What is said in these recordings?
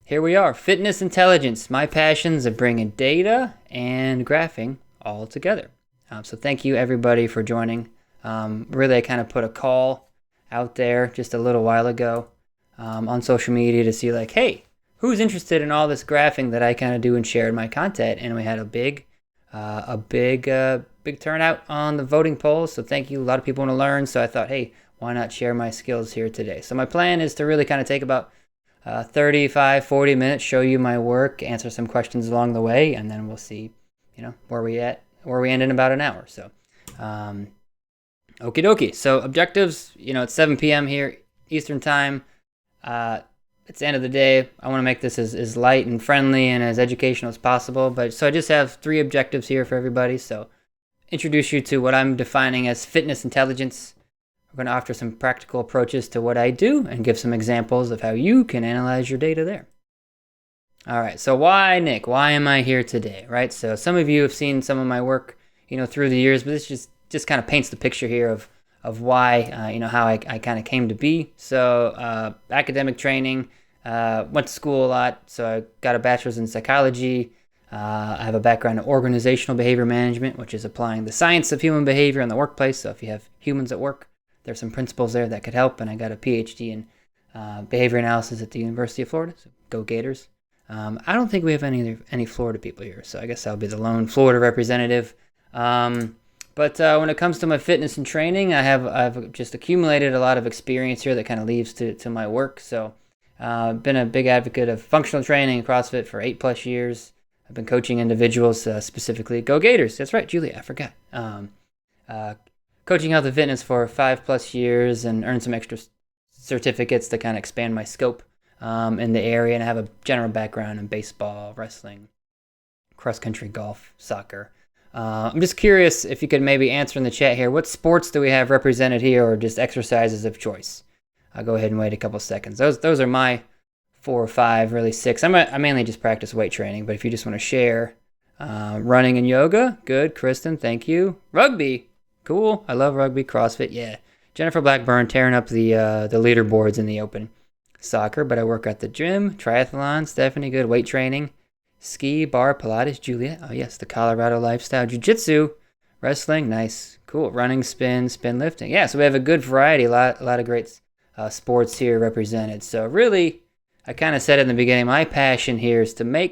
Here we are, fitness intelligence, my passions of bringing data and graphing all together. So thank you everybody for joining. Really, I kind of put a call out there just a little while ago on social media to see like, hey, who's interested in all this graphing that I kind of do and share in my content? And we had a big turnout on the voting polls. So thank you. A lot of people want to learn. So I thought, hey, why not share my skills here today? So my plan is to really kind of take about 35, 40 minutes, show you my work, answer some questions along the way, and then we'll see, where we end in about an hour. So, okie dokie. So objectives, it's 7 p.m. here, Eastern time. It's the end of the day. I want to make this as light and friendly and as educational as possible. So I just have 3 objectives here for everybody. So introduce you to what I'm defining as fitness intelligence. We're going to offer some practical approaches to what I do and give some examples of how you can analyze your data there. All right, so why, Nick? Why am I here today, right? So some of you have seen some of my work, through the years, but this just kind of paints the picture here of why, how I kind of came to be. So academic training, went to school a lot, so I got a bachelor's in psychology. I have a background in organizational behavior management, which is applying the science of human behavior in the workplace. So if you have humans at work, there's some principles there that could help, and I got a PhD in behavior analysis at the University of Florida, so go Gators. I don't think we have any Florida people here, so I guess I'll be the lone Florida representative. But when it comes to my fitness and training, I've just accumulated a lot of experience here that kind of leads to my work. So I've been a big advocate of functional training and CrossFit for 8+ years. I've been coaching individuals, specifically Go Gators. That's right, Julia, I forgot. Coaching health and fitness for 5+ years and earned some extra certificates to kind of expand my scope in the area. And I have a general background in baseball, wrestling, cross-country, golf, soccer. I'm just curious if you could maybe answer in the chat here, what sports do we have represented here, or just exercises of choice? I'll go ahead and wait a couple seconds. Those are my 4 or 5, really 6. I mainly just practice weight training, but if you just want to share, running and yoga, good. Kristen, thank you. Rugby. Cool. I love rugby. CrossFit. Yeah. Jennifer Blackburn tearing up the leaderboards in the open. Soccer, but I work at the gym. Triathlon. Stephanie, good. Weight training. Ski, bar, Pilates. Juliet. Oh, yes. The Colorado lifestyle. Jiu-jitsu. Wrestling. Nice. Cool. Running, spin lifting. Yeah. So we have a good variety. A lot of great sports here represented. So really, I kind of said in the beginning, my passion here is to my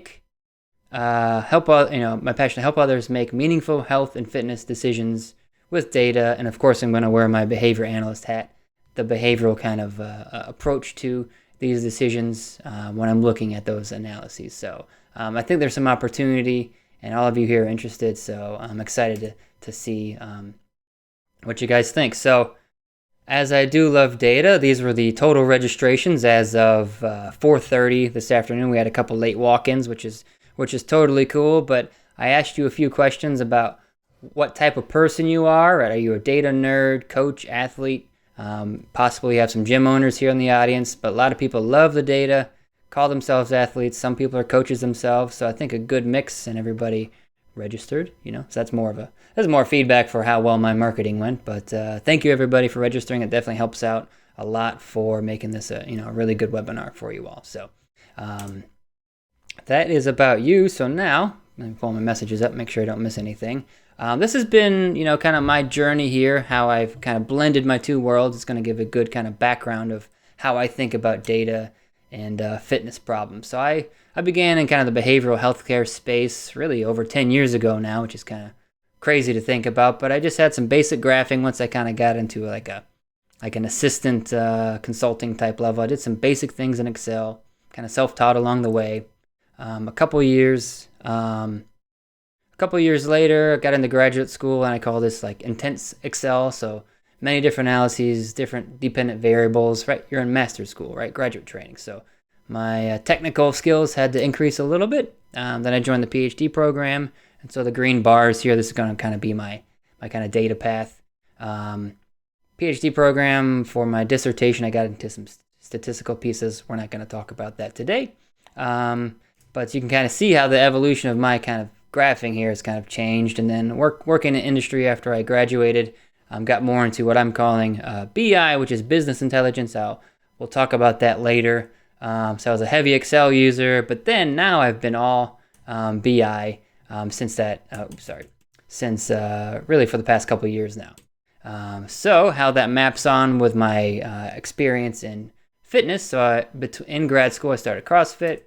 passion to help others make meaningful health and fitness decisions with data, and of course I'm going to wear my behavior analyst hat, the behavioral kind of approach to these decisions when I'm looking at those analyses. So I think there's some opportunity, and all of you here are interested, so I'm excited to see what you guys think. So as I do love data, these were the total registrations as of 4:30 this afternoon. We had a couple late walk-ins, which is totally cool, but I asked you a few questions about what type of person you are. Are you a data nerd, coach, athlete? Possibly you have some gym owners here in the audience, but a lot of people love the data, call themselves athletes. Some people are coaches themselves, so I think a good mix, and everybody registered, so that's more feedback for how well my marketing went. But thank you everybody for registering. It definitely helps out a lot for making this a really good webinar for you all. So that is about you. So now let me pull my messages up, make sure I don't miss anything. This has been, kind of my journey here, how I've kind of blended my 2 worlds. It's going to give a good kind of background of how I think about data and fitness problems. So I began in kind of the behavioral healthcare space really over 10 years ago now, which is kind of crazy to think about. But I just had some basic graphing once I kind of got into like an assistant consulting type level. I did some basic things in Excel, kind of self-taught along the way. A couple years later, I got into graduate school, and I call this like intense Excel. So many different analyses, different dependent variables, right? You're in master's school, right? Graduate training. So my technical skills had to increase a little bit. Then I joined the PhD program. And so the green bars here, this is going to kind of be my kind of data path. PhD program for my dissertation, I got into some statistical pieces. We're not going to talk about that today. But you can kind of see how the evolution of my kind of graphing here has kind of changed. And then working in industry after I graduated, got more into what I'm calling BI, which is business intelligence. We'll talk about that later. So I was a heavy Excel user, but then now I've been all BI since really for the past couple of years now. So how that maps on with my experience in fitness. So in grad school, I started CrossFit,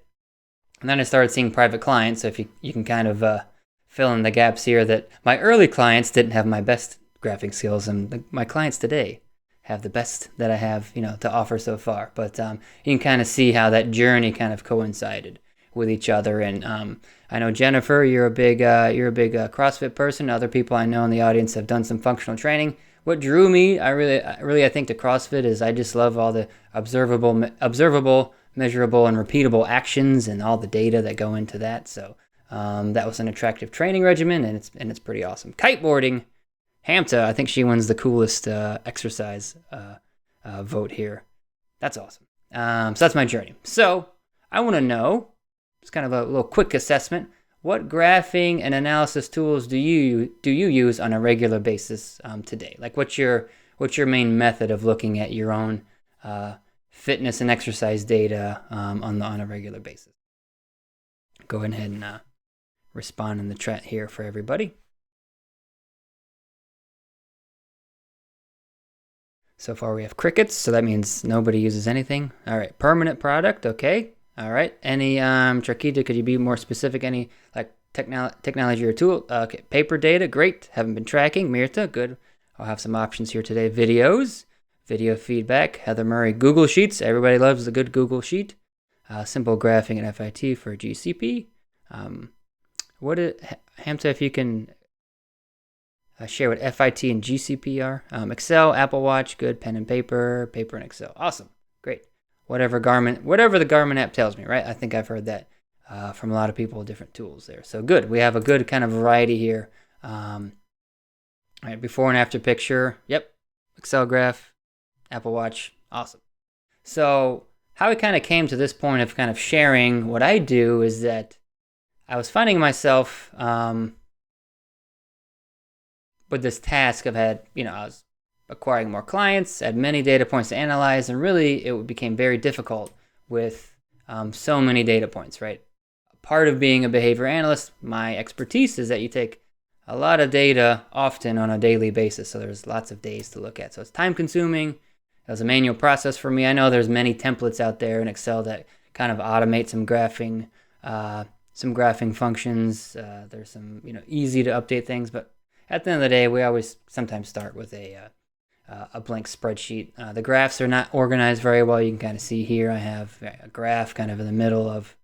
and then I started seeing private clients. So if you can kind of fill in the gaps here, that my early clients didn't have my best graphing skills, and my clients today have the best that I have, to offer so far. But you can kind of see how that journey kind of coincided with each other. And I know, Jennifer, you're a big CrossFit person. Other people I know in the audience have done some functional training. What drew me, I think, to CrossFit is I just love all the observable, measurable, and repeatable actions and all the data that go into that. So that was an attractive training regimen, and it's pretty awesome. Kiteboarding, Hamta, I think she wins the coolest exercise vote here. That's awesome. So that's my journey. So I want to know, it's kind of a little quick assessment, what graphing and analysis tools do you use on a regular basis today? Like, what's your main method of looking at your own fitness and exercise data on a regular basis? Go ahead and respond in the chat here for everybody. So far we have crickets, so that means nobody uses anything. All right, permanent product, okay. All right, any, Charkita, could you be more specific? Any, like, technology or tool? Okay, paper data, great. Haven't been tracking. Mirta, good. I'll have some options here today. Videos, video feedback. Heather Murray, Google Sheets. Everybody loves the good Google Sheet. Simple graphing and FIT for GCP. Hamza, if you can share what FIT and GCP are. Excel, Apple Watch, good. Pen and paper and Excel. Awesome, great. Whatever the Garmin app tells me, right? I think I've heard that from a lot of people, different tools there. So good. We have a good kind of variety here. All right, before and after picture. Yep. Excel graph, Apple Watch. Awesome. So how I kind of came to this point of kind of sharing what I do is that I was finding myself with this task of I was acquiring more clients, had many data points to analyze, and really it became very difficult with so many data points, right? Part of being a behavior analyst, my expertise is that you take a lot of data often on a daily basis, so there's lots of days to look at. So it's time consuming. It was a manual process for me. I know there's many templates out there in Excel that kind of automate some graphing functions. There's some easy to update things, but at the end of the day, we always sometimes start with a blank spreadsheet. The graphs are not organized very well. You can kind of see here I have a graph kind of in the middle of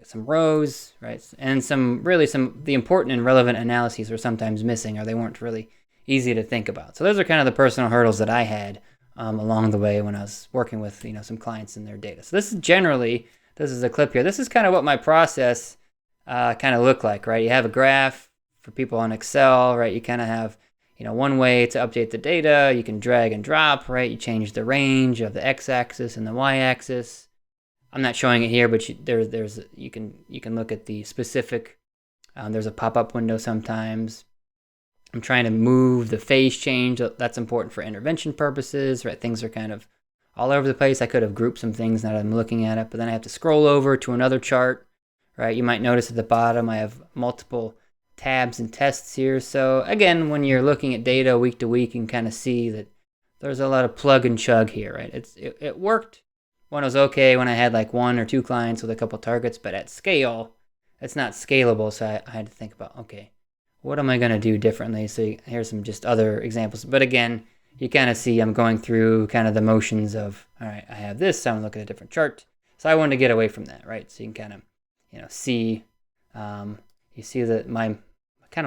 some rows, right? And the important and relevant analyses were sometimes missing, or they weren't really easy to think about. So those are kind of the personal hurdles that I had along the way when I was working with some clients and their data. So this is a clip here. This is kind of what my process kind of looked like, right? You have a graph for people on Excel, right? You kind of have one way to update the data. You can drag and drop, right? You change the range of the x-axis and the y-axis. I'm not showing it here, but you can look at the specific. There's a pop-up window sometimes. I'm trying to move the phase change. That's important for intervention purposes, right? Things are kind of all over the place. I could have grouped some things now that I'm looking at it, but then I have to scroll over to another chart, right? You might notice at the bottom I have multiple tabs and tests here. So again, when you're looking at data week to week, you can kind of see that there's a lot of plug and chug here, right? It worked when it was okay, when I had like 1 or 2 clients with a couple targets, but at scale, it's not scalable. So I had to think about, okay, what am I going to do differently? So here's some just other examples. But again, you kind of see I'm going through kind of the motions of, all right, I have this, so I'm looking at a different chart. So I wanted to get away from that, right? So you can kind of, see, you see that my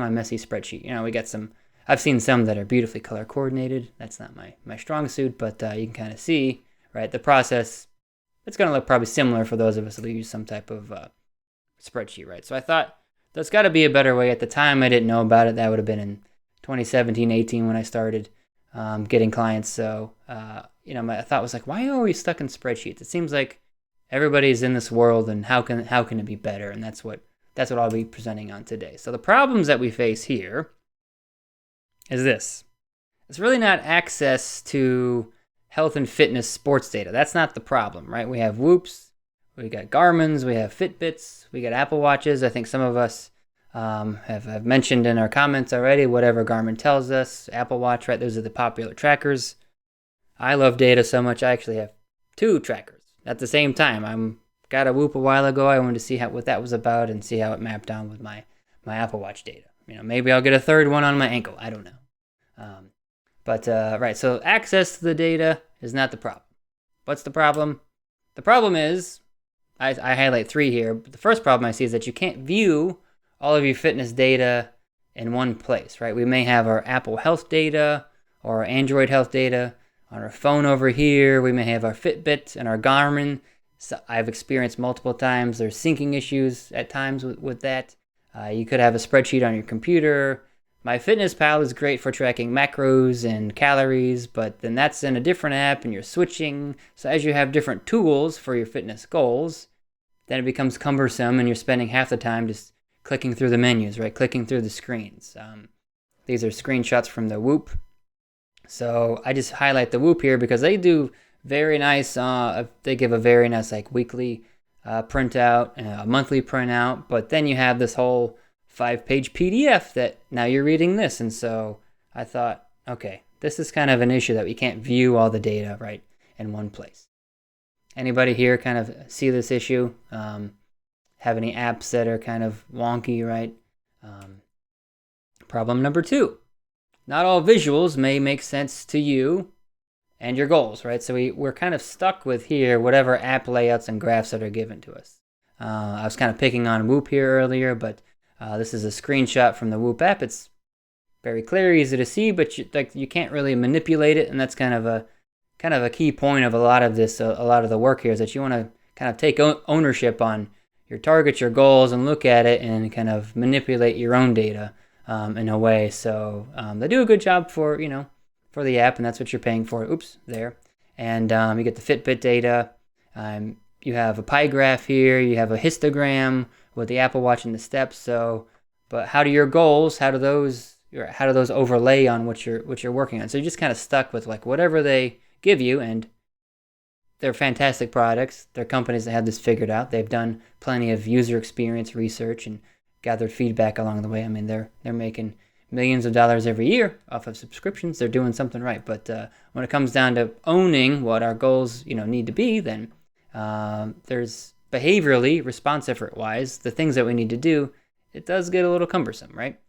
messy spreadsheet. We got I've seen some that are beautifully color coordinated. That's not my strong suit, but you can kind of see, right, the process. It's going to look probably similar for those of us that use some type of spreadsheet, right? So I thought there's got to be a better way. At the time, I didn't know about it. That would have been in 2017, 18 when I started getting clients. So, my thought was like, why are we stuck in spreadsheets? It seems like everybody's in this world, and how can it be better? And that's what I'll be presenting on today. So the problems that we face here is this. It's really not access to health and fitness sports data. That's not the problem, right? We have Whoops, we got Garmin's, we have Fitbits, we got Apple Watches. I think some of us have mentioned in our comments already, whatever Garmin tells us, Apple Watch, right? Those are the popular trackers. I love data so much, I actually have 2 trackers at the same time. I got a Whoop a while ago. I wanted to see what that was about and see how it mapped down with my Apple Watch data. Maybe I'll get a third one on my ankle. I don't know. Right, so access to the data is not the problem. What's the problem? The problem is, I highlight 3 here, but the first problem I see is that you can't view all of your fitness data in one place, right? We may have our Apple Health data or our Android Health data on our phone over here. We may have our Fitbit and our Garmin. So I've experienced multiple times there's syncing issues at times with that. You could have a spreadsheet on your computer. MyFitnessPal is great for tracking macros and calories, but then that's in a different app and you're switching. So as you have different tools for your fitness goals, then it becomes cumbersome and you're spending half the time just clicking through the menus, right? Clicking through the screens. These are screenshots from the Whoop. So I just highlight the Whoop here because they do very nice, they give a very nice like weekly printout, a monthly printout, but then you have this whole 5-page PDF that now you're reading this. And so I thought, okay, this is kind of an issue that we can't view all the data right in one place. Anybody here kind of see this issue? Have any apps that are kind of wonky, right? Problem number 2, not all visuals may make sense to you and your goals, right? So we're kind of stuck with here whatever app layouts and graphs that are given to us. I was kind of picking on Whoop here earlier, but this is a screenshot from the Whoop app. It's very clear, easy to see, but you can't really manipulate it, and that's kind of a key point of a lot of this. A lot of the work here is that you want to kind of take ownership on your targets, your goals, and look at it and kind of manipulate your own data in a way. So they do a good job for the app, and that's what you're paying for. Oops, there. And you get the Fitbit data. You have a pie graph here. You have a histogram with the Apple Watch and the steps. So, but how do your goals? How do those overlay on what you're working on? So you're just kind of stuck with like whatever they give you, and they're fantastic products. They're companies that have this figured out. They've done plenty of user experience research and gathered feedback along the way. I mean, they're making millions of dollars every year off of subscriptions. They're doing something right. But when it comes down to owning what our goals need to be, then there's behaviorally, response effort wise, the things that we need to do, it does get a little cumbersome, right?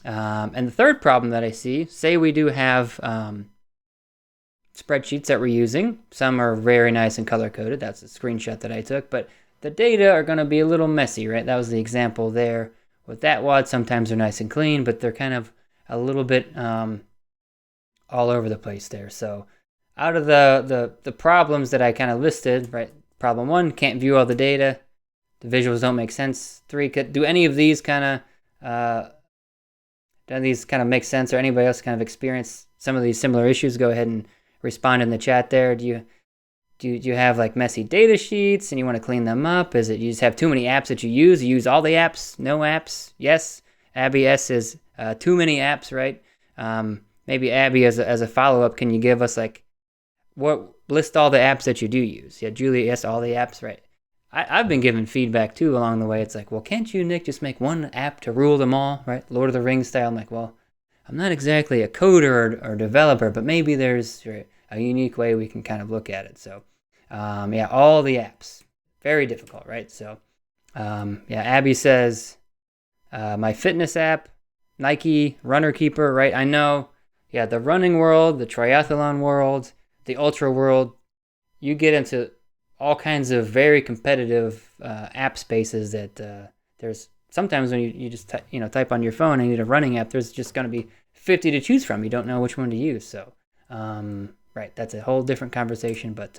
And the third problem that I see, say we do have spreadsheets that we're using. Some are very nice and color coded. That's a screenshot that I took, but the data are going to be a little messy, right? That was the example there with that WOD. Sometimes they're nice and clean, but they're kind of a little bit all over the place there. So out of the problems that I kind of listed, right? Problem 1, can't view all the data. The visuals don't make sense. 3, do any of these kind of make sense, or anybody else kind of experience some of these similar issues? Go ahead and respond in the chat there. Do you have like messy data sheets and you want to clean them up? Is it you just have too many apps that you use? You use all the apps? No apps? Yes. Abby S says too many apps, right? Maybe Abby, as a follow-up, can you give us like list all the apps that you do use? Yeah, Julia, yes, all the apps, right? I've been given feedback too along the way. It's like, well, can't you, Nick, just make one app to rule them all, right? Lord of the Rings style. I'm like, well, I'm not exactly a coder or developer, but maybe there's a unique way we can kind of look at it. So, all the apps, very difficult, right? So, Abby says, my fitness app, Nike, Runner Keeper, right? I know, the running world, the triathlon world, the ultra world, you get into all kinds of very competitive app spaces that there's sometimes when you just type on your phone and you need a running app, there's just going to be 50 to choose from. You don't know which one to use. So, right, that's a whole different conversation. But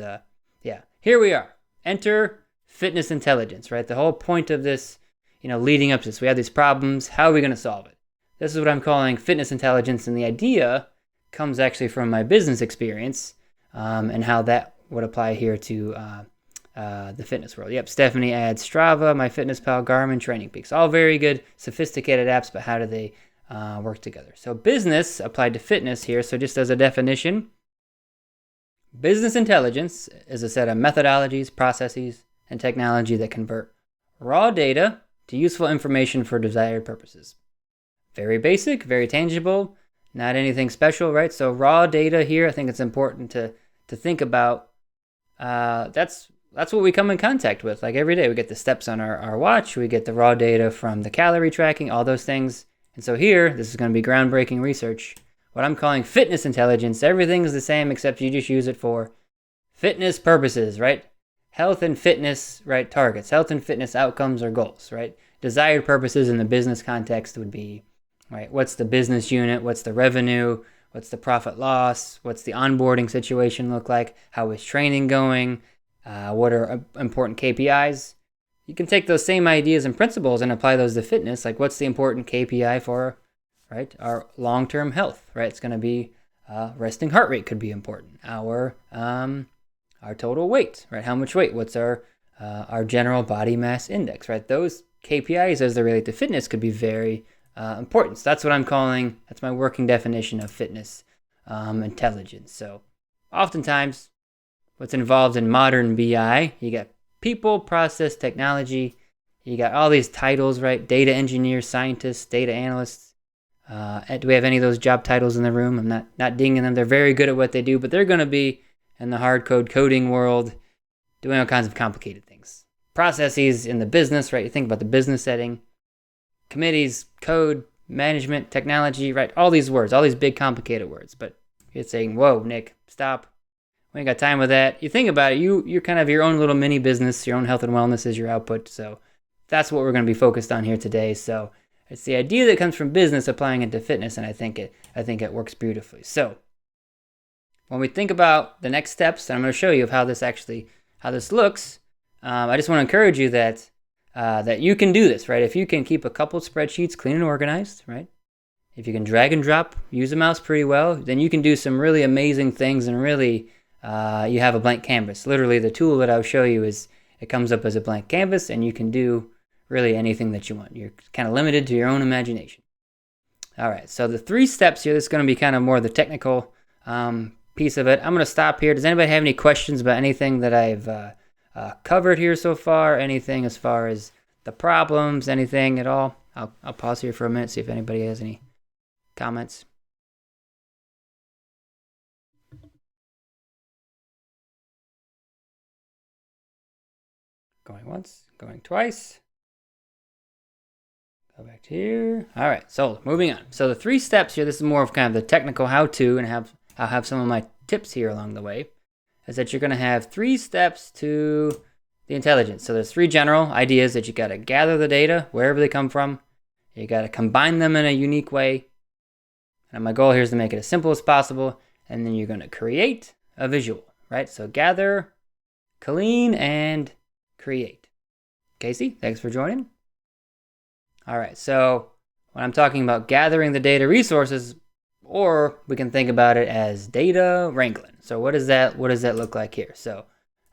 here we are. Enter fitness intelligence, right? The whole point of this, leading up to this, we have these problems. How are we going to solve it? This is what I'm calling fitness intelligence. And the idea comes actually from my business experience and how that would apply here to the fitness world. Yep, Stephanie adds Strava, MyFitnessPal, Garmin, Training Peaks. All very good, sophisticated apps, but how do they work together? So business applied to fitness here. So just as a definition, Business intelligence is a set of methodologies, processes, and technology that convert raw data to useful information for desired purposes. Very basic, very tangible, not anything special, right? So raw data here, I think it's important to think about. That's what we come in contact with. Like every day, we get the steps on our watch, we get the raw data from the calorie tracking, all those things. And so here, this is going to be groundbreaking research. What I'm calling fitness intelligence. Everything is the same except you just use it for fitness purposes, right? Health and fitness, right? Targets, health and fitness outcomes or goals, right? Desired purposes in the business context would be, right? What's the business unit? What's the revenue? What's the profit loss? What's the onboarding situation look like? How is training going? What are important KPIs? You can take those same ideas and principles and apply those to fitness. Like what's the important KPI for, right? Our long-term health, right? It's going to be resting heart rate could be important. Our total weight, right? How much weight? What's our general body mass index, right? Those KPIs as they relate to fitness could be very important. So that's what I'm calling, that's my working definition of fitness intelligence. So oftentimes what's involved in modern BI, you got people, process, technology, you got all these titles, right? Data engineers, scientists, data analysts. Do we have any of those job titles in the room? I'm not dinging them. They're very good at what they do, but they're going to be in the hard coding world doing all kinds of complicated things. Processes in the business, right? You think about the business setting, committees, code, management, technology, right? All these words, all these big complicated words. But you're saying, whoa, Nick, stop. We ain't got time with that. You think about it, you're kind of your own little mini business. Your own health and wellness is your output. So that's what we're going to be focused on here today. So it's the idea that comes from business applying it to fitness, and I think it works beautifully. So when we think about the next steps, and I'm going to show you of how this looks, I just want to encourage you that you can do this, right? If you can keep a couple spreadsheets clean and organized, right? If you can drag and drop, use a mouse pretty well, then you can do some really amazing things, and really you have a blank canvas. Literally, the tool that I'll show you it comes up as a blank canvas, and you can do really anything that you want. You're kind of limited to your own imagination. All right, so the 3 steps here, this is going to be kind of more the technical piece of it. I'm going to stop here. Does anybody have any questions about anything that I've covered here so far? Anything as far as the problems, anything at all? I'll pause here for a minute, see if anybody has any comments. Going once, going twice. Go back to here. All right, so moving on. So the 3 steps here, this is more of kind of the technical how-to, and I'll have some of my tips here along the way, is that you're going to have 3 steps to the intelligence. So there's 3 general ideas that you got to gather the data, wherever they come from. You got to combine them in a unique way. And my goal here is to make it as simple as possible, and then you're going to create a visual, right? So gather, clean, and create. Casey, thanks for joining. All right, so when I'm talking about gathering the data resources, or we can think about it as data wrangling. So what does that look like here? So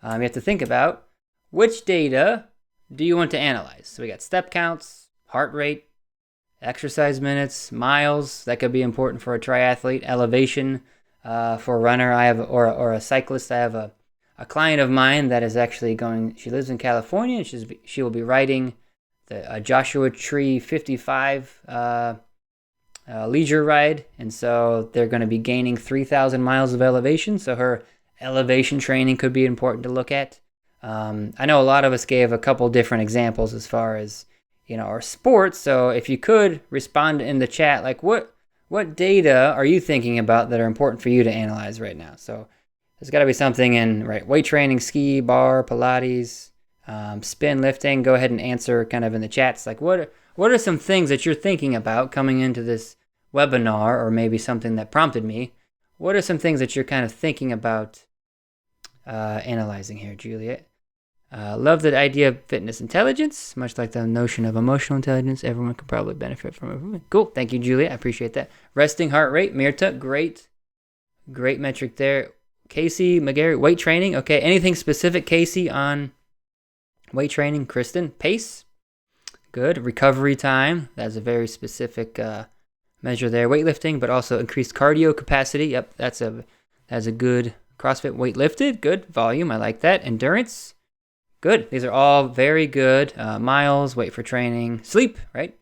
you have to think about which data do you want to analyze. So we got step counts, heart rate, exercise minutes, miles. That could be important for a triathlete. Elevation for a runner. Or a cyclist. I have a client of mine that is actually going. She lives in California, and she will be riding the Joshua Tree 55 leisure ride, and so they're going to be gaining 3,000 miles of elevation. So her elevation training could be important to look at. I know a lot of us gave a couple different examples as far as our sports. So if you could respond in the chat, like what data are you thinking about that are important for you to analyze right now? So there's got to be something in weight training, ski, bar, Pilates. Spin, lifting. Go ahead and answer kind of in the chats. Like what are some things that you're thinking about coming into this webinar, or maybe something that prompted me? What are some things that you're kind of thinking about analyzing here, Juliet? Love the idea of fitness intelligence, much like the notion of emotional intelligence. Everyone could probably benefit from it. Cool. Thank you, Juliet. I appreciate that. Resting heart rate, Mirta, great metric there. Casey, McGarry, weight training. Okay, anything specific, Casey, on weight training? Kristen, pace, good. Recovery time, that's a very specific measure there. Weightlifting, but also increased cardio capacity. Yep, that's a good CrossFit weight lifted, good. Volume, I like that. Endurance, good. These are all very good. Miles, weight for training, sleep, right?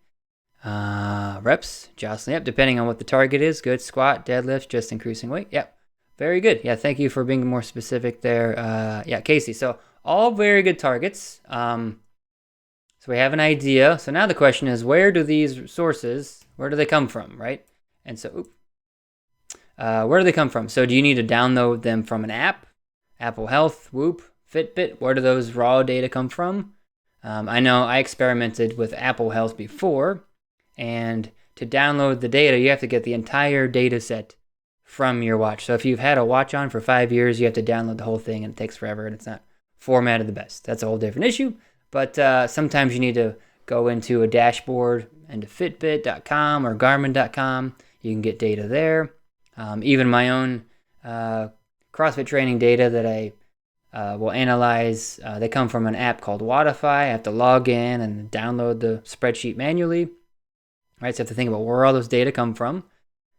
Reps, jostling, yep, depending on what the target is. Good. Squat, deadlift, just increasing weight, yep. Very good. Yeah, thank you for being more specific there. Yeah, Casey. So all very good targets. So we have an idea. So now the question is, where do these sources, where do they come from, right? And so, where do they come from? So do you need to download them from an app? Apple Health, Whoop, Fitbit, where do those raw data come from? I know I experimented with Apple Health before, and to download the data, you have to get the entire data set from your watch. So if you've had a watch on for 5 years, you have to download the whole thing, and it takes forever, and it's not formatted the best. That's a whole different issue, but sometimes you need to go into a dashboard, into Fitbit.com or Garmin.com. You can get data there. Even my own CrossFit training data that I will analyze, they come from an app called Wodify. I have to log in and download the spreadsheet manually. Right, so you have to think about where all those data come from.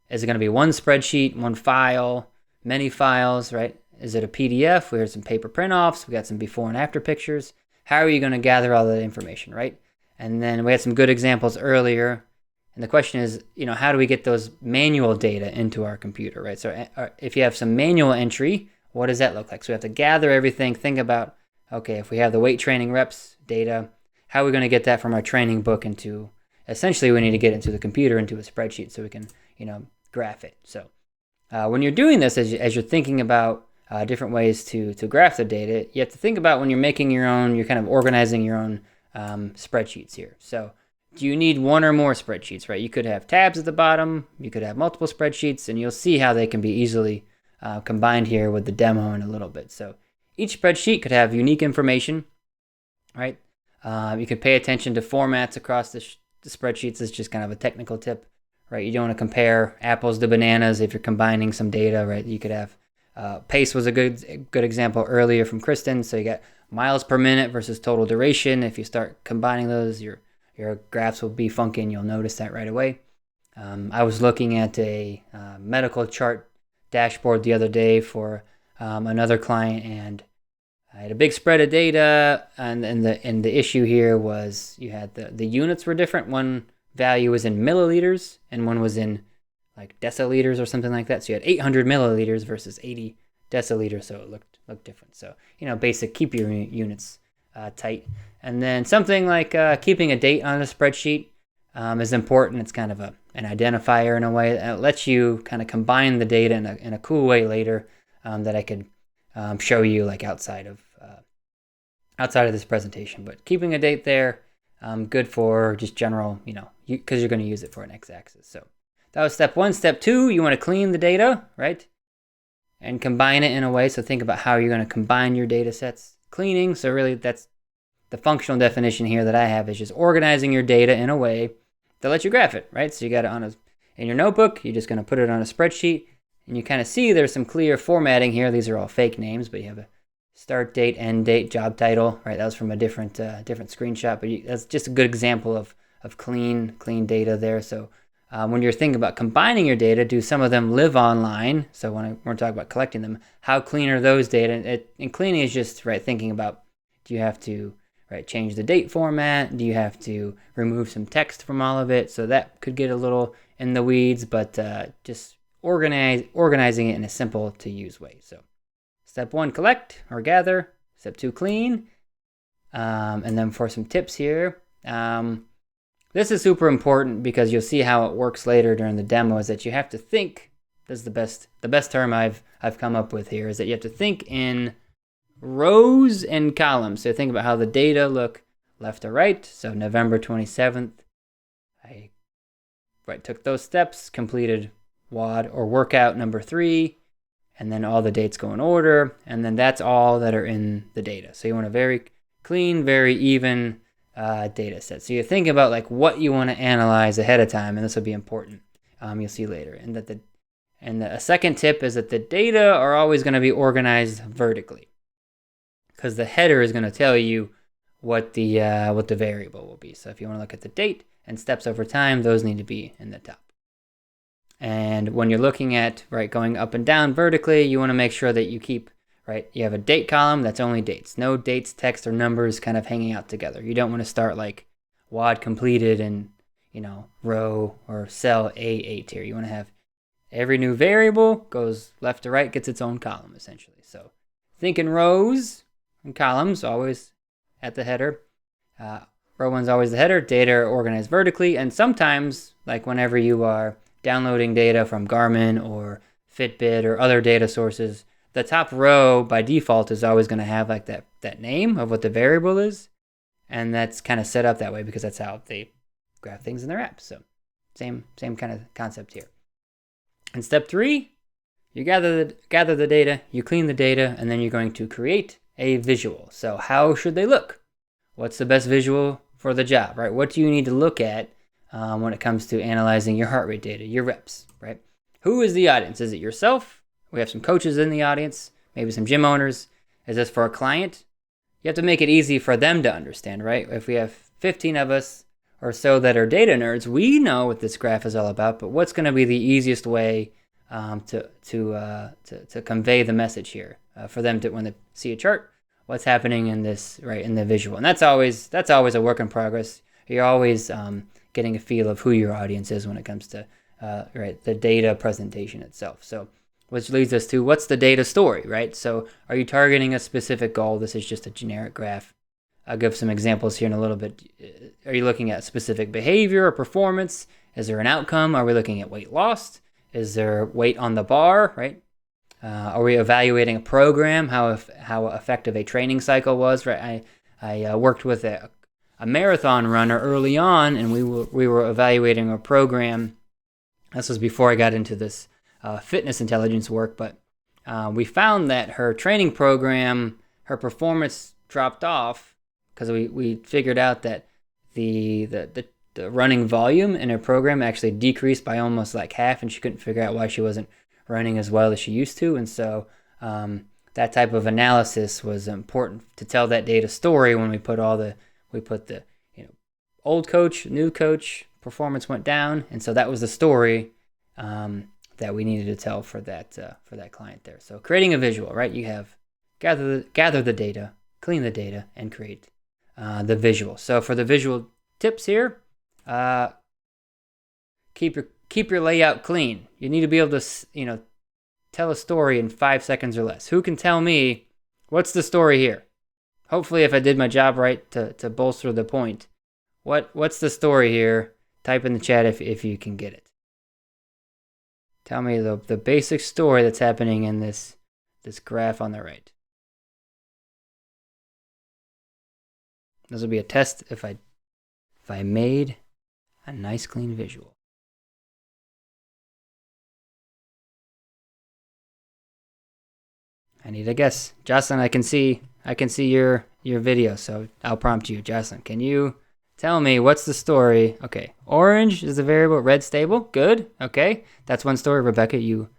Is it going to be one spreadsheet, one file, many files, right? Is it a PDF? We had some paper print-offs. We got some before and after pictures. How are you going to gather all that information, right? And then we had some good examples earlier. And the question is, how do we get those manual data into our computer, right? So if you have some manual entry, what does that look like? So we have to gather everything, think about, okay, if we have the weight training reps data, how are we going to get that from our training book into, essentially we need to get into the computer, into a spreadsheet so we can, graph it. So when you're doing this, as you're thinking about different ways to graph the data, you have to think about when you're making your own, you're kind of organizing your own spreadsheets here. So do you need one or more spreadsheets, right? You could have tabs at the bottom, you could have multiple spreadsheets, and you'll see how they can be easily combined here with the demo in a little bit. So each spreadsheet could have unique information, right? You could pay attention to formats across the spreadsheets. It's just kind of a technical tip, right? You don't want to compare apples to bananas if you're combining some data, right? You could have pace was a good example earlier from Kristen. So you got miles per minute versus total duration. If you start combining those, your graphs will be funky, and you'll notice that right away. I was looking at a medical chart dashboard the other day for another client, and I had a big spread of data, and the issue here was you had the units were different. One value was in milliliters, and one was in like deciliters or something like that. So you had 800 milliliters versus 80 deciliters, so it looked different. So basic, keep your units tight. And then something like keeping a date on a spreadsheet is important. It's kind of an identifier in a way that lets you kind of combine the data in a cool way later that I could show you like outside of this presentation. But keeping a date there, good for just general, because you're going to use it for an x-axis. So that was step one. Step two, you want to clean the data, right? And combine it in a way. So think about how you're going to combine your data sets. Cleaning, so really that's the functional definition here that I have, is just organizing your data in a way that lets you graph it, right? So you got it in your notebook, you're just going to put it on a spreadsheet, and you kind of see there's some clear formatting here. These are all fake names, but you have a start date, end date, job title, right? That was from a different screenshot, but that's just a good example of clean data there. So when you're thinking about combining your data, do some of them live online? So when we're talking about collecting them, how clean are those data? And cleaning is just, right, thinking about, do you have to, right, change the date format? Do you have to remove some text from all of it? So that could get a little in the weeds, but just organizing it in a simple to use way. So step one, collect or gather. Step two, clean. And then for some tips here, this is super important because you'll see how it works later during the demo, is that you have to think, this is the best term I've come up with here, is that you have to think in rows and columns. So think about how the data look left to right. So November 27th, I took those steps, completed WOD or workout number 3, and then all the dates go in order, and then that's all that are in the data. So you want a very clean, very even data set. So you think about like what you want to analyze ahead of time, and this will be important. You'll see later. And a second tip is that the data are always going to be organized vertically, because the header is going to tell you what the variable will be. So if you want to look at the date and steps over time, those need to be in the top. And when you're looking at, right, going up and down vertically, you want to make sure that you keep, right, you have a date column that's only dates. No dates, text, or numbers kind of hanging out together. You don't want to start like WOD completed and, row or cell A8 here. You want to have every new variable goes left to right, gets its own column, essentially. So think in rows and columns, always at the header. Row 1's always the header. Data are organized vertically. And sometimes, like whenever you are downloading data from Garmin or Fitbit or other data sources, the top row by default is always going to have like that name of what the variable is. And that's kind of set up that way because that's how they graph things in their apps. So same kind of concept here. In step 3, you gather the data, you clean the data, and then you're going to create a visual. So how should they look? What's the best visual for the job, right? What do you need to look at when it comes to analyzing your heart rate data, your reps, right? Who is the audience? Is it yourself? We have some coaches in the audience, maybe some gym owners. Is this for a client? You have to make it easy for them to understand, right? If we have 15 of us or so that are data nerds, we know what this graph is all about, but what's going to be the easiest way to convey the message here for them to, when they see a chart, what's happening in this, right, in the visual. And that's always a work in progress. You're always getting a feel of who your audience is when it comes to right, the data presentation itself. So which leads us to, what's the data story, right? So are you targeting a specific goal? This is just a generic graph. I'll give some examples here in a little bit. Are you looking at specific behavior or performance? Is there an outcome? Are we looking at weight lost? Is there weight on the bar, right? Are we evaluating a program, how effective a training cycle was, right? I worked with a marathon runner early on, and we were evaluating a program. This was before I got into this fitness intelligence work, but we found that her training program, her performance dropped off because we figured out that the running volume in her program actually decreased by almost like half, and she couldn't figure out why she wasn't running as well as she used to. And so that type of analysis was important to tell that data story when we put the old coach, new coach, performance went down, and so that was the story that we needed to tell for that client there. So creating a visual, right? You have gather the data, clean the data, and create the visual. So for the visual tips here, keep your layout clean. You need to be able to tell a story in 5 seconds or less. Who can tell me what's the story here? Hopefully, if I did my job right to bolster the point, what's the story here? Type in the chat if you can get it. Tell me the basic story that's happening in this graph on the right. This will be a test if I made a nice clean visual. I need a guess. Jocelyn, I can see your video, so I'll prompt you. Jocelyn, can you tell me what's the story? Okay, orange is the variable, red stable. Good. Okay, that's one story. Rebecca, you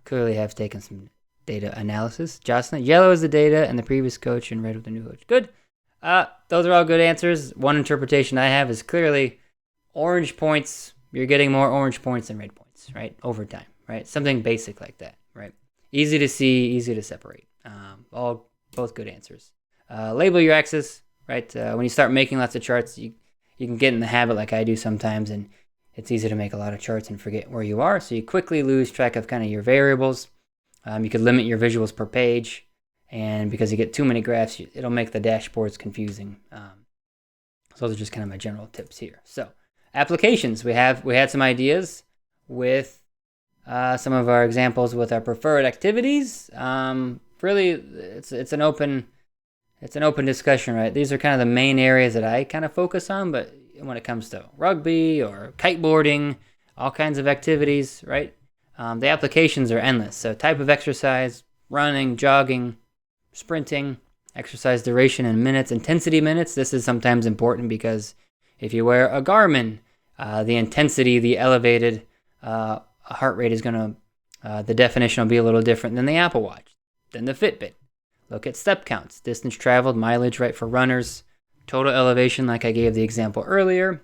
clearly have taken some data analysis. Jocelyn, yellow is the data and the previous coach, and red with the new coach. Good. Those are all good answers. One interpretation I have is clearly orange points. You're getting more orange points than red points, right? Over time, right? Something basic like that, right? Easy to see, easy to separate. Both good answers. Label your axis, right? When you start making lots of charts, you can get in the habit like I do sometimes, and it's easy to make a lot of charts and forget where you are. So you quickly lose track of kind of your variables. You could limit your visuals per page, and because you get too many graphs, it'll make the dashboards confusing. So those are just kind of my general tips here. So applications, we had some ideas with some of our examples with our preferred activities. Really, it's an open discussion, right? These are kind of the main areas that I kind of focus on, but when it comes to rugby or kiteboarding, all kinds of activities, right? The applications are endless. So type of exercise, running, jogging, sprinting, exercise duration in minutes, intensity minutes. This is sometimes important because if you wear a Garmin, the intensity, the elevated heart rate is going to, the definition will be a little different than the Apple Watch, than the Fitbit. Look at step counts, distance traveled, mileage, right, for runners, total elevation, like I gave the example earlier,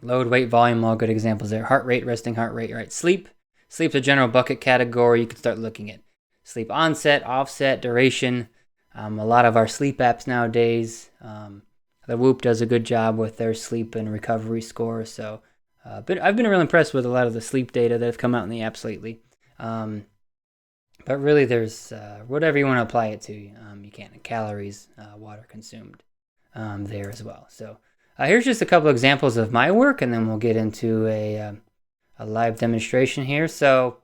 load, weight, volume, all good examples there, heart rate, resting heart rate, right, sleep, sleep's a general bucket category. You can start looking at sleep onset, offset, duration. A lot of our sleep apps nowadays, the Whoop does a good job with their sleep and recovery score. So but I've been really impressed with a lot of the sleep data that have come out in the apps lately. But really, there's whatever you want to apply it to. You can. Calories, water consumed there as well. So here's just a couple examples of my work, and then we'll get into a live demonstration here. So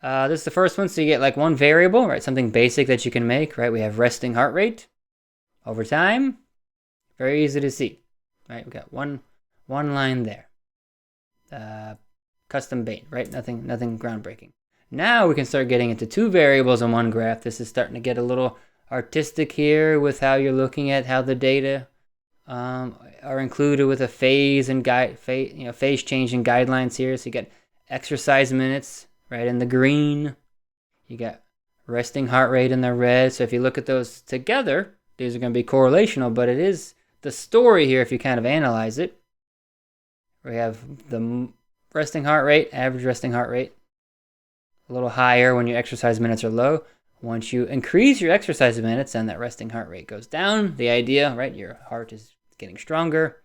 this is the first one. So you get like one variable, right? Something basic that you can make, right? We have resting heart rate over time. Very easy to see, right? We got one line there. Custom bait, right? Nothing groundbreaking. Now we can start getting into two variables on one graph. This is starting to get a little artistic here with how you're looking at how the data are included with a phase and phase change and guidelines here. So you got exercise minutes right in the green. You got resting heart rate in the red. So if you look at those together, these are going to be correlational, but it is the story here if you kind of analyze it. We have the resting heart rate, average resting heart rate, a little higher when your exercise minutes are low. Once you increase your exercise minutes, then that resting heart rate goes down. The idea, right, your heart is getting stronger.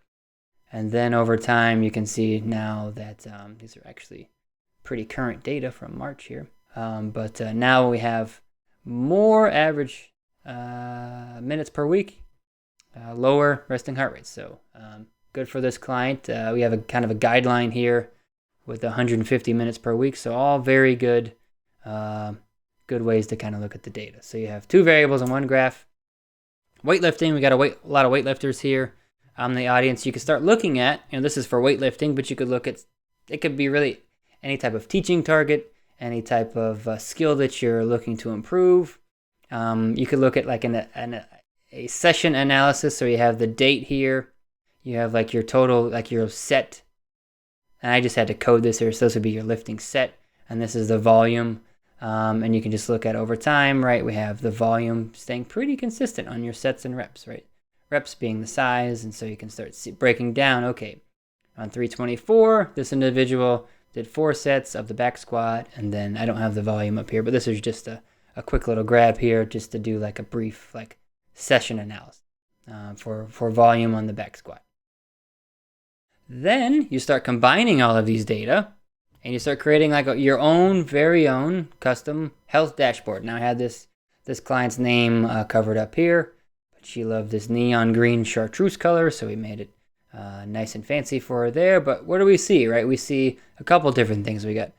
And then over time, you can see now that these are actually pretty current data from March here. But now we have more average minutes per week, lower resting heart rates. So good for this client. We have a kind of a guideline here with 150 minutes per week. So all very good ways to kind of look at the data. So you have two variables in one graph. Weightlifting, we got a lot of weightlifters here in the audience. You can start looking at, this is for weightlifting, but you could look at, it could be really any type of teaching target, any type of skill that you're looking to improve. You could look at like a session analysis. So you have the date here. You have like your total, like your set. And I just had to code this here. So this would be your lifting set. And this is the volume. And you can just look at over time, right? We have the volume staying pretty consistent on your sets and reps, right? Reps being the size. And so you can start breaking down, okay, on 324, this individual did 4 sets of the back squat. And then I don't have the volume up here, but this is just a quick little grab here just to do like a brief like session analysis for volume on the back squat. Then you start combining all of these data and you start creating like your own very own custom health dashboard. Now I had this client's name covered up here, but she loved this neon green chartreuse color, so we made it nice and fancy for her there. But what do we see, right? We see a couple different things. We got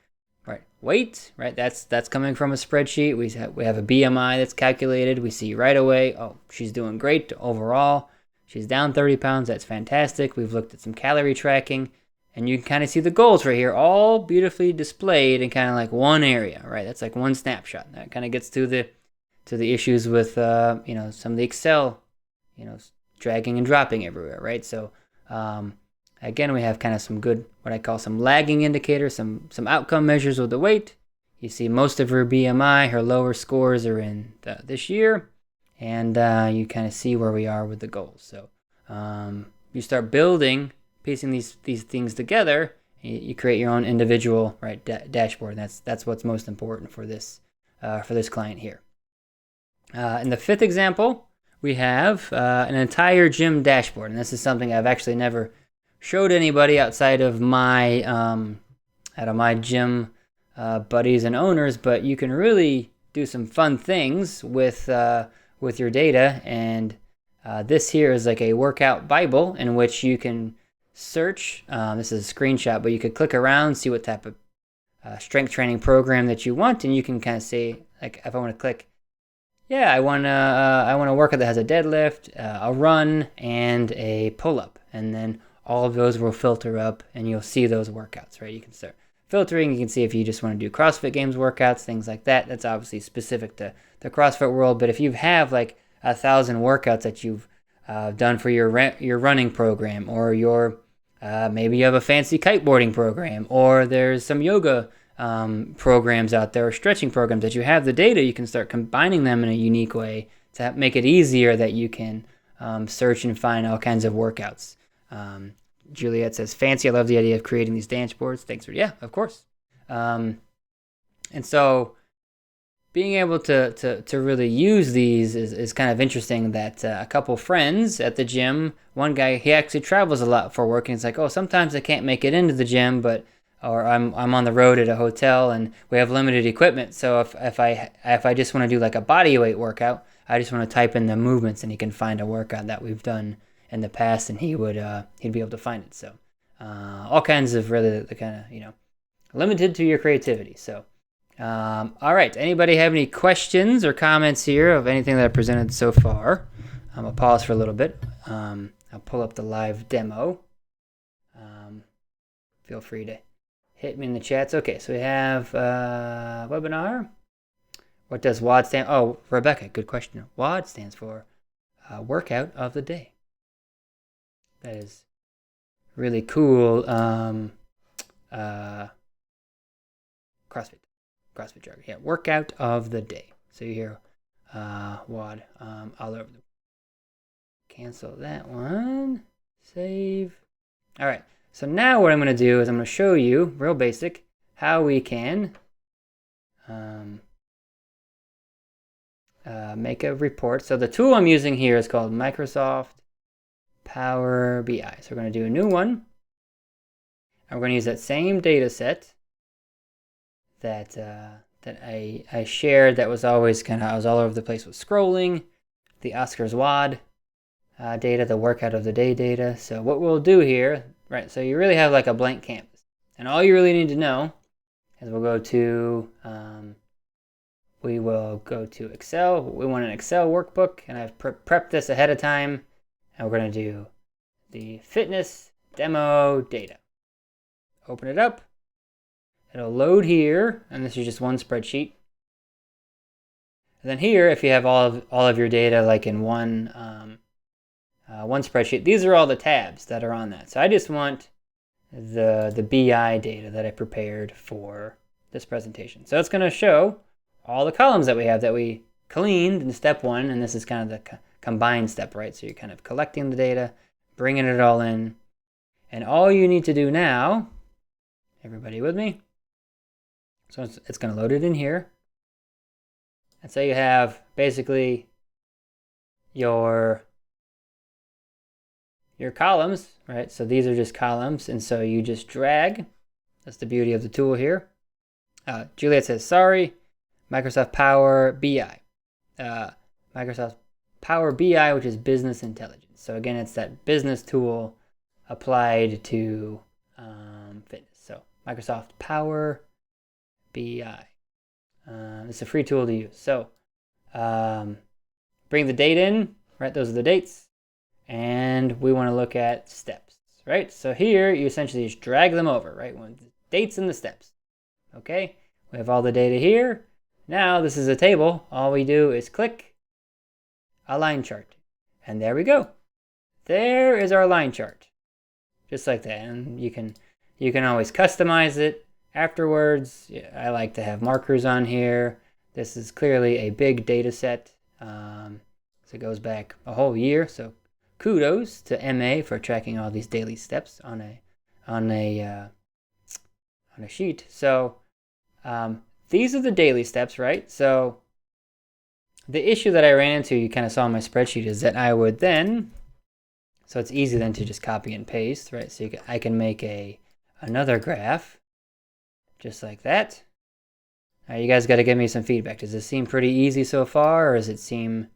right weight, right? That's coming from a spreadsheet. We have a BMI that's calculated. We see right away, oh, she's doing great overall. She's down 30 pounds. That's fantastic. We've looked at some calorie tracking, and you can kind of see the goals right here, all beautifully displayed in kind of like one area, right? That's like one snapshot. That kind of gets to the issues with some of the Excel, dragging and dropping everywhere, right? So again, we have kind of some good, what I call some lagging indicators, some outcome measures with the weight. You see most of her BMI, her lower scores are in this year. And you kind of see where we are with the goals. So you start building, piecing these things together. You create your own individual dashboard. And that's what's most important for this client here. In the fifth example, we have an entire gym dashboard, and this is something I've actually never showed anybody outside of my gym buddies and owners. But you can really do some fun things with your data, and this here is like a workout Bible in which you can search. This is a screenshot, but you could click around, see what type of strength training program that you want, and you can kind of say, like, if I want to click, I want a workout that has a deadlift, a run, and a pull-up, and then all of those will filter up, and you'll see those workouts, right? You can start filtering. You can see if you just want to do CrossFit Games workouts, things like that. That's obviously specific to the CrossFit world. But if you have like 1,000 workouts that you've done for your running program, or your maybe you have a fancy kiteboarding program, or there's some yoga programs out there, or stretching programs that you have the data, you can start combining them in a unique way to make it easier that you can search and find all kinds of workouts. Juliet says, fancy. I love the idea of creating these dashboards. Thanks for, yeah, of course. And so being able to really use these is kind of interesting. That a couple friends at the gym, one guy, he actually travels a lot for work, and it's like, oh, sometimes I can't make it into the gym, but or I'm on the road at a hotel and we have limited equipment. So if I just want to do like a body weight workout, I just want to type in the movements and he can find a workout that we've done in the past, and he'd be able to find it. So all kinds of really the kind of limited to your creativity. So. All right. Anybody have any questions or comments here of anything that I presented so far? I'll pause for a little bit. I'll pull up the live demo. Feel free to hit me in the chats. Okay, so we have webinar. What does WOD stand? Oh, Rebecca, good question. WOD stands for workout of the day. That is really cool. CrossFit jargon. Yeah, workout of the day. So you hear WOD all over. Cancel that one. Save. All right. So now what I'm going to do is I'm going to show you, real basic, how we can make a report. So the tool I'm using here is called Microsoft Power BI. So we're going to do a new one. And we're going to use that same data set that I shared that was always I was all over the place with scrolling, the Oscars WOD data, the workout of the day data. So what we'll do here, right, so you really have like a blank canvas. And all you really need to know is we will go to Excel. We want an Excel workbook, and I've prepped this ahead of time. And we're going to do the fitness demo data. Open it up. It'll load here, and this is just one spreadsheet. And then here, if you have all of your data like in one spreadsheet, these are all the tabs that are on that. So I just want the BI data that I prepared for this presentation. So it's going to show all the columns that we have that we cleaned in step one, and this is kind of the combined step, right? So you're kind of collecting the data, bringing it all in, and all you need to do now, everybody with me? So it's going to load it in here. And so you have basically your columns, right? So these are just columns. And so you just drag. That's the beauty of the tool here. Juliet says, sorry, Microsoft Power BI. Microsoft Power BI, which is business intelligence. So again, it's that business tool applied to fitness. So Microsoft Power BI. It's a free tool to use. So bring the date in, right? Those are the dates. And we want to look at steps, right? So here you essentially just drag them over, right? Dates and the steps. Okay, we have all the data here. Now this is a table. All we do is click a line chart. And there we go. There is our line chart. Just like that. And you can always customize it afterwards. I like to have markers on here. This is clearly a big data set. So it goes back a whole year. So kudos to MA for tracking all these daily steps on a sheet. So these are the daily steps, right? So the issue that I ran into, you kind of saw in my spreadsheet, is that I would then, so it's easy then to just copy and paste, right? So I can make another graph just like that. Now you guys got to give me some feedback. Does this seem pretty easy so far, or does it seem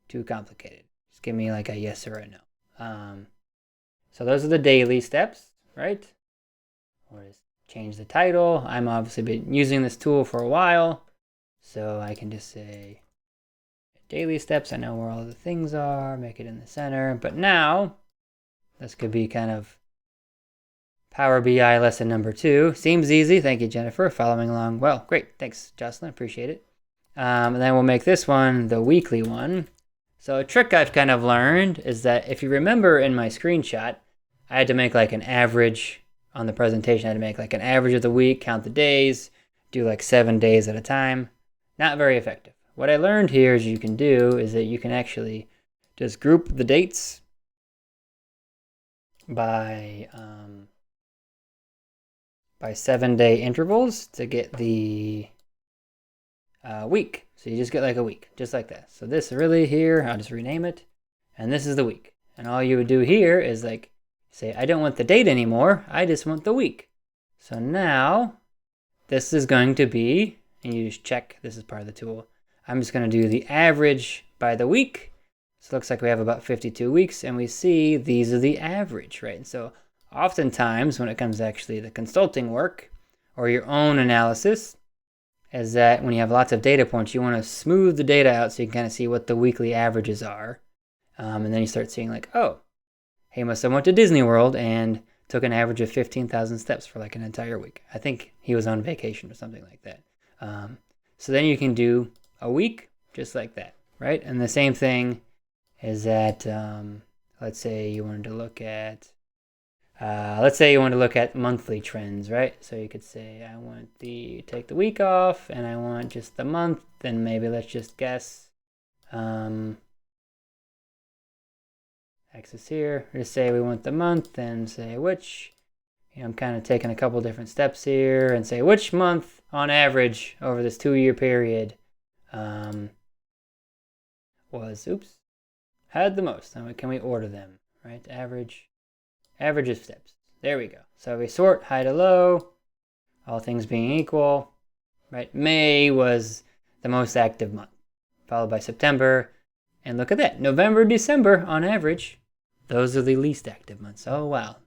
too complicated? Just give me like a yes or a no. So those are the daily steps, right? Or just change the title. I'm obviously been using this tool for a while, so I can just say daily steps. I know where all the things are, make it in the center. But now this could be kind of Power BI lesson number 2. Seems easy. Thank you, Jennifer, following along. Well, great. Thanks, Jocelyn. Appreciate it. And then we'll make this one the weekly one. So a trick I've kind of learned is that if you remember in my screenshot, I had to make like an average on the presentation. I had to make like an average of the week, count the days, do like 7 days at a time. Not very effective. What I learned here is you can do is that you can actually just group the dates by 7-day intervals to get the week. So you just get like a week, just like that. So this really here, I'll just rename it. And this is the week. And all you would do here is like say, I don't want the date anymore. I just want the week. So now this is going to be, and you just check, this is part of the tool. I'm just going to do the average by the week. So it looks like we have about 52 weeks and we see these are the average, right? And so oftentimes when it comes to actually the consulting work or your own analysis, is that when you have lots of data points, you want to smooth the data out so you can kind of see what the weekly averages are. And then you start seeing like, oh, he must have went to Disney World and took an average of 15,000 steps for like an entire week. I think he was on vacation or something like that. So then you can do a week just like that, right? And the same thing is that, let's say you wanted to look at, monthly trends, right? So you could say, I want take the week off and I want just the month, and maybe let's just guess, X is here. Just say we want the month and say which, I'm kind of taking a couple different steps here and say which month on average over this 2-year period had the most. Now can we order them, right? Average of steps. There we go. So we sort high to low, all things being equal, right? May was the most active month, followed by September. And look at that, November, December on average, those are the least active months. Oh, wow.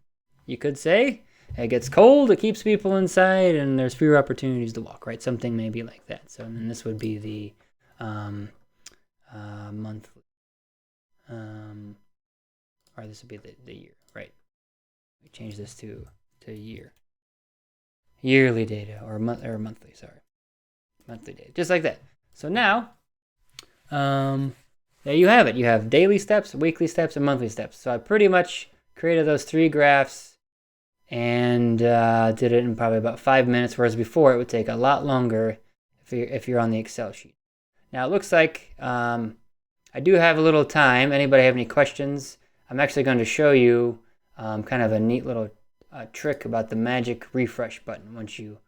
You could say it gets cold, it keeps people inside, and there's fewer opportunities to walk, right? Something maybe like that. So then this would be the monthly, or this would be the year, right? We change this to year. Yearly data, or monthly, sorry. Monthly data, just like that. So now, there you have it. You have daily steps, weekly steps, and monthly steps. So I pretty much created those 3 graphs and did it in probably about 5 minutes, whereas before it would take a lot longer if you're on the Excel sheet. Now it looks like I do have a little time. Anybody have any questions? I'm actually going to show you kind of a neat little trick about the magic refresh button once you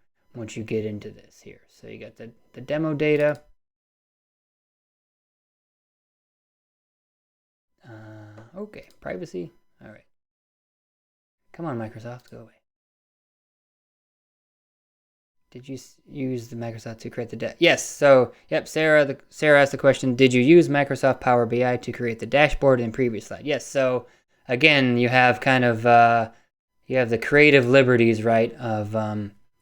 get into this here. So you got the demo data. Okay, privacy. All right. Come on, Microsoft, go away. Did you use the Microsoft to create the Yes. So, yep. Sarah asked the question: did you use Microsoft Power BI to create the dashboard in previous slide? Yes. So, again, you have kind of you have the creative liberties, right? Of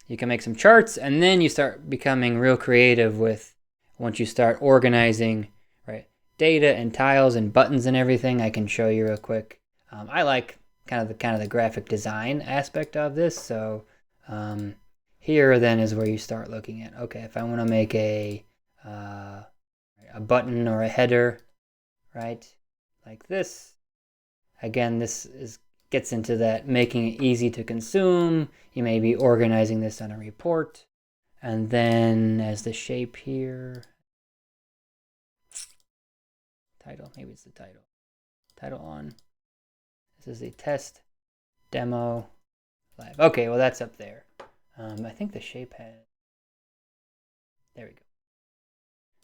you can make some charts, and then you start becoming real creative with once you start organizing, right? Data and tiles and buttons and everything. I can show you real quick. I like kind of the graphic design aspect of this. So here then is where you start looking at, okay, if I want to make a button or a header, right, like this. Again, this gets into that making it easy to consume. You may be organizing this on a report, and then as the shape here. Title, maybe it's the title. Title on. This is the test demo live. Okay, well that's up there. I think the shape had. There we go.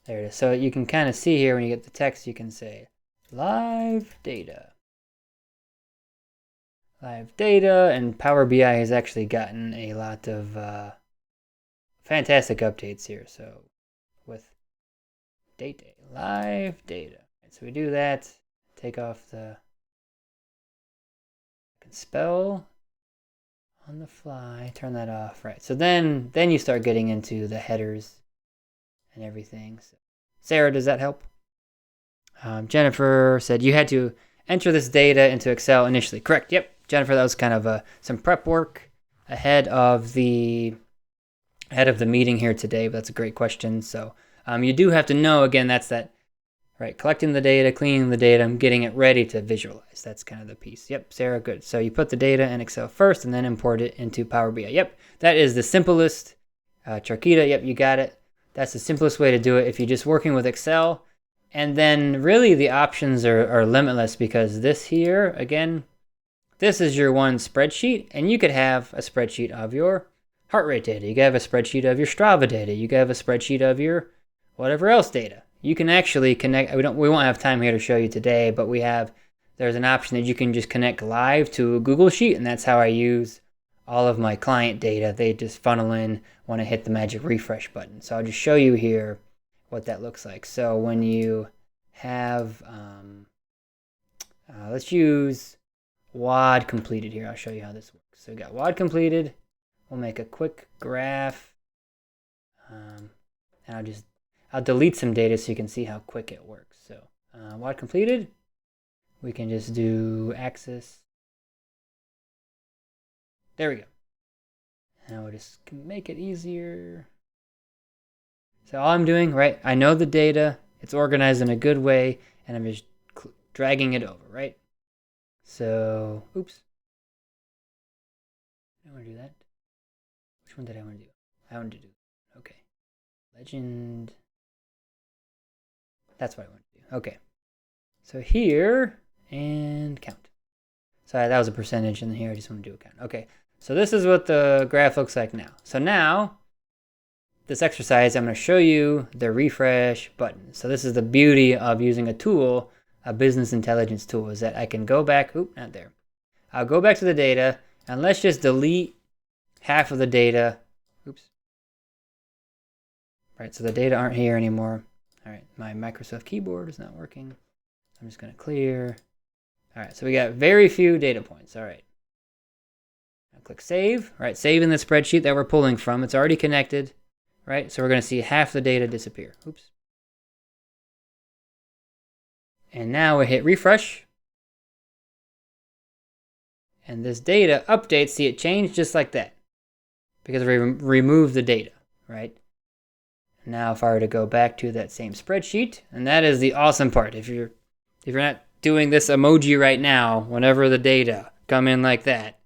There it is. So you can kind of see here when you get the text, you can say live data. Live data, and Power BI has actually gotten a lot of fantastic updates here. So with date, live data. So we do that, take off I can spell on the fly, turn that off, right? So then you start getting into the headers and everything. So, Sarah, does that help? Jennifer said you had to enter this data into Excel initially. Correct, yep. Jennifer, that was kind of some prep work ahead of the meeting here today, but that's a great question. So you do have to know, again, that's that, right, collecting the data, cleaning the data, I'm getting it ready to visualize. That's kind of the piece. Yep, Sarah, good. So you put the data in Excel first and then import it into Power BI. Yep, that is the simplest. Charkita, yep, you got it. That's the simplest way to do it if you're just working with Excel. And then really the options are limitless, because this here, again, this is your one spreadsheet, and you could have a spreadsheet of your heart rate data. You could have a spreadsheet of your Strava data. You could have a spreadsheet of your whatever else data. You can actually connect. We won't have time here to show you today, but there's an option that you can just connect live to a Google Sheet, and that's how I use all of my client data. They just funnel in when I hit the magic refresh button. So I'll just show you here what that looks like. So when you have, let's use WOD completed here. I'll show you how this works. So we got WOD completed. We'll make a quick graph, and I'll delete some data so you can see how quick it works. So WOD completed. We can just do axis. There we go. Now we'll just make it easier. So all I'm doing, right, I know the data, it's organized in a good way, and I'm just dragging it over, right? So, oops. I don't want to do that. Which one did I want to do? I want to do, okay. Legend. That's what I want to do. Okay. So here, and count. Sorry, that was a percentage, and here I just want to do a count. Okay, so this is what the graph looks like now. So now, this exercise, I'm going to show you the refresh button. So this is the beauty of using a tool, a business intelligence tool, is that I can go back, oop, not there. I'll go back to the data, and let's just delete half of the data. Oops. Right, so the data aren't here anymore. All right, my Microsoft keyboard is not working. I'm just going to clear. All right, so we got very few data points. All right. Now click save. All right, save in the spreadsheet that we're pulling from. It's already connected, right? So we're going to see half the data disappear. Oops. And now we hit refresh. And this data updates. See, it changed just like that because we removed the data, right? Now if I were to go back to that same spreadsheet, and that is the awesome part. If you're not doing this emoji right now, whenever the data come in like that,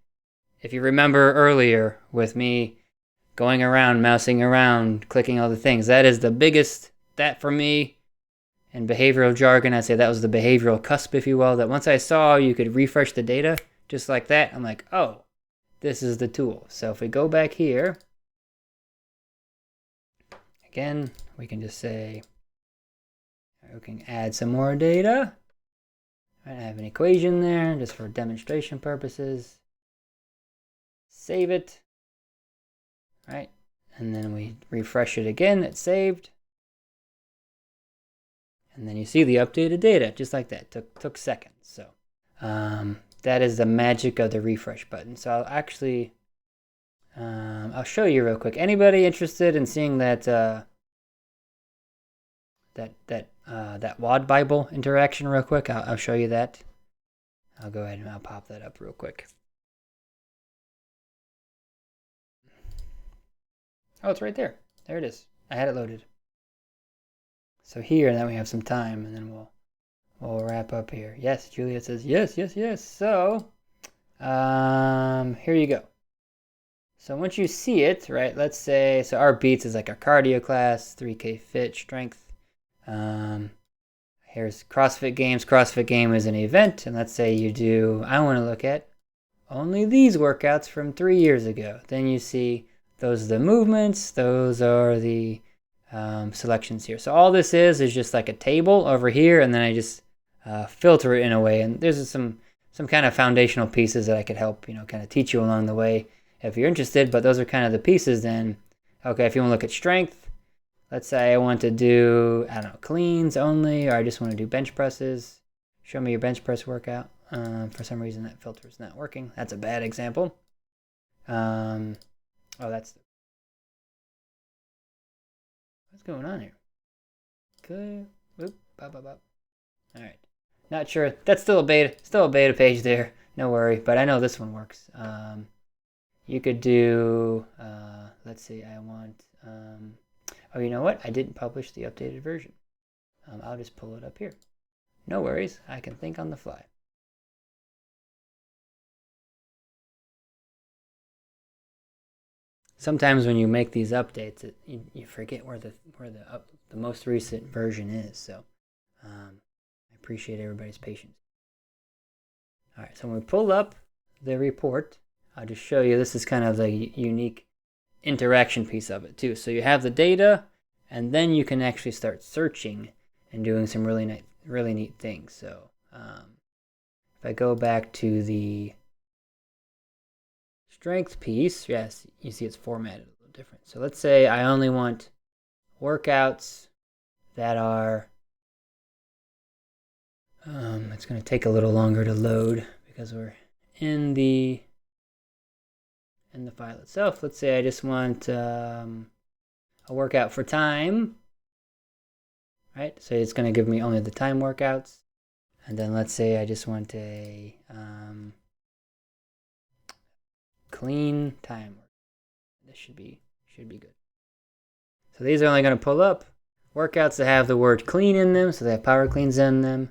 if you remember earlier with me going around, mousing around, clicking all the things, that is the biggest, that for me, in behavioral jargon, I'd say that was the behavioral cusp, if you will, that once I saw you could refresh the data just like that, I'm like, oh, this is the tool. So if we go back here, again, we can just say, we can add some more data. I have an equation there just for demonstration purposes. Save it. Right. And then we refresh it again. It's saved. And then you see the updated data just like that. Took seconds. So that is the magic of the refresh button. So I'll actually I'll show you real quick. Anybody interested in seeing that that WOD Bible interaction real quick? I'll show you that. I'll go ahead and I'll pop that up real quick. Oh, it's right there. There it is. I had it loaded. So here, now we have some time, and then we'll wrap up here. Yes, Juliet says yes, yes, yes. So, here you go. So once you see it, right? Let's say so our beats is like our cardio class, 3K fit, strength. Here's CrossFit Games. CrossFit Game is an event, and let's say you do. I want to look at only these workouts from 3 years ago. Then you see those are the movements. Those are the selections here. So all this is just like a table over here, and then I just filter it in a way. And there's some kind of foundational pieces that I could help, kind of teach you along the way if you're interested. But those are kind of the pieces then. Okay, if you want to look at strength, let's say I want to do, I don't know, cleans only, or I just want to do bench presses. Show me your bench press workout. For some reason that filter is not working. That's a bad example. Oh, that's... What's going on here? Good. Whoop, bop, bop, bop. All right. Not sure. That's still a beta page there. No worry. But I know this one works. You could do, let's see, I want, oh, you know what? I didn't publish the updated version. I'll just pull it up here. No worries. I can think on the fly. Sometimes when you make these updates, you forget where the most recent version is. So I appreciate everybody's patience. All right, so when we pull up the report, I'll just show you. This is kind of the unique interaction piece of it too. So you have the data, and then you can actually start searching and doing some really neat things. So if I go back to the strength piece, yes, you see it's formatted a little different. So let's say I only want workouts that are, it's going to take a little longer to load because we're in the file itself. Let's say I just want a workout for time, right? So it's going to give me only the time workouts. And then let's say I just want a clean time. This should be good. So these are only going to pull up workouts that have the word clean in them, so they have power cleans in them.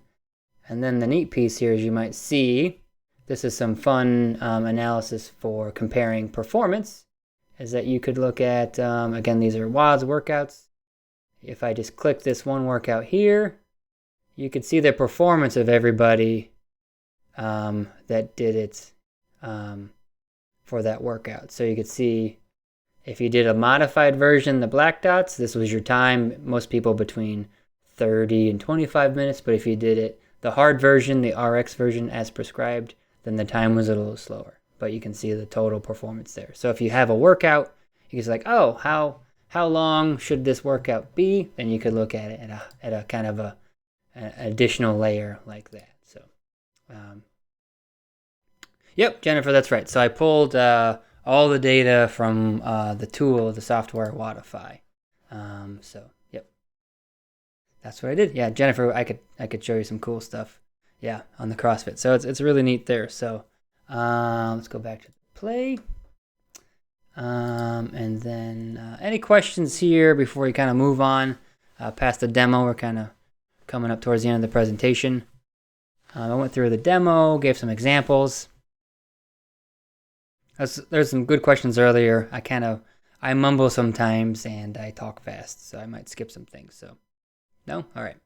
And then the neat piece here, as you might see, this is some fun analysis for comparing performance, is that you could look at, again, these are WODs workouts. If I just click this one workout here, you could see the performance of everybody that did it for that workout. So you could see if you did a modified version, the black dots, this was your time, most people between 30 and 25 minutes. But if you did it, the hard version, the RX version as prescribed, then the time was a little slower. But you can see the total performance there. So if you have a workout, you can say like, oh, how long should this workout be? Then you could look at it at a kind of an additional layer like that. So, yep, Jennifer, that's right. So I pulled all the data from the tool, the software Wodify. So, yep, that's what I did. Yeah, Jennifer, I could show you some cool stuff. Yeah, on the CrossFit. So it's really neat there. So let's go back to the play. And then any questions here before we kind of move on past the demo? We're kind of coming up towards the end of the presentation. I went through the demo, gave some examples. There's some good questions earlier. I mumble sometimes and I talk fast, so I might skip some things. So, no? All right.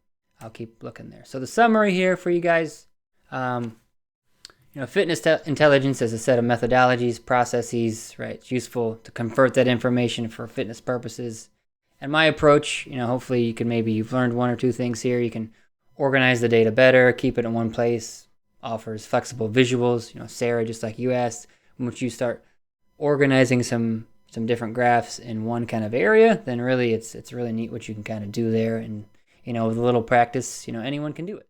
I'll keep looking there. So the summary here for you guys, fitness intelligence is a set of methodologies, processes, right? It's useful to convert that information for fitness purposes. And my approach, hopefully you've learned one or two things here. You can organize the data better, keep it in one place, offers flexible visuals. Sarah, just like you asked, once you start organizing some different graphs in one kind of area, then really it's really neat what you can kind of do there. And with a little practice, anyone can do it.